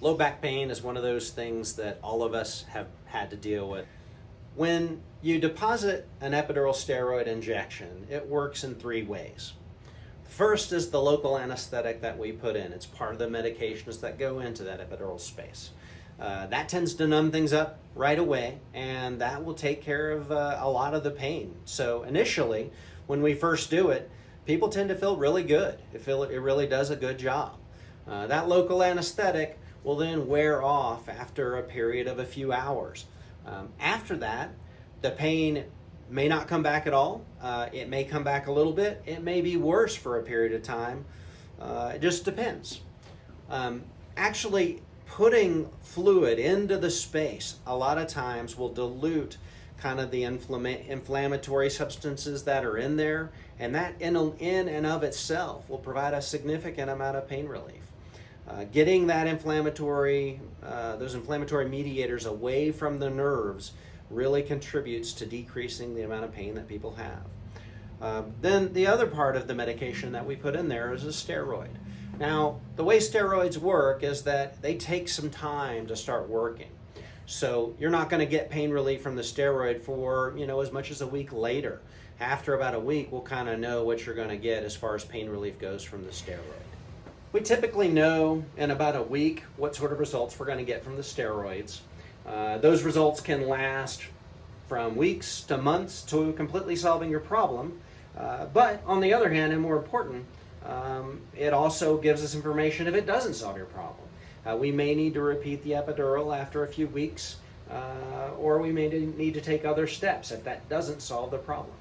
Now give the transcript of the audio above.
Low back pain is one of those things that all of us have had to deal with. When you deposit an epidural steroid injection, it works in three ways. First is the local anesthetic that we put in. It's part of the medications that go into that epidural space. That tends to numb things up right away, and that will take care of a lot of the pain. So initially, when we first do it, people tend to feel really good. It really does a good job. That local anesthetic will then wear off after a period of a few hours. After that, the pain may not come back at all. It may come back a little bit. It may be worse for a period of time. It just depends. Actually, putting fluid into the space a lot of times will dilute kind of the inflammatory substances that are in there, and that in and of itself will provide a significant amount of pain relief. Getting that those inflammatory mediators away from the nerves really contributes to decreasing the amount of pain that people have. Then the other part of the medication that we put in there is a steroid. Now, the way steroids work is that they take some time to start working. So you're not going to get pain relief from the steroid for, as much as a week later. After about a week, we'll kind of know what you're going to get as far as pain relief goes from the steroid. We typically know in about a week what sort of results we're going to get from the steroids. Those results can last from weeks to months to completely solving your problem. But on the other hand, and more important, it also gives us information if it doesn't solve your problem. We may need to repeat the epidural after a few weeks, or we may need to take other steps if that doesn't solve the problem.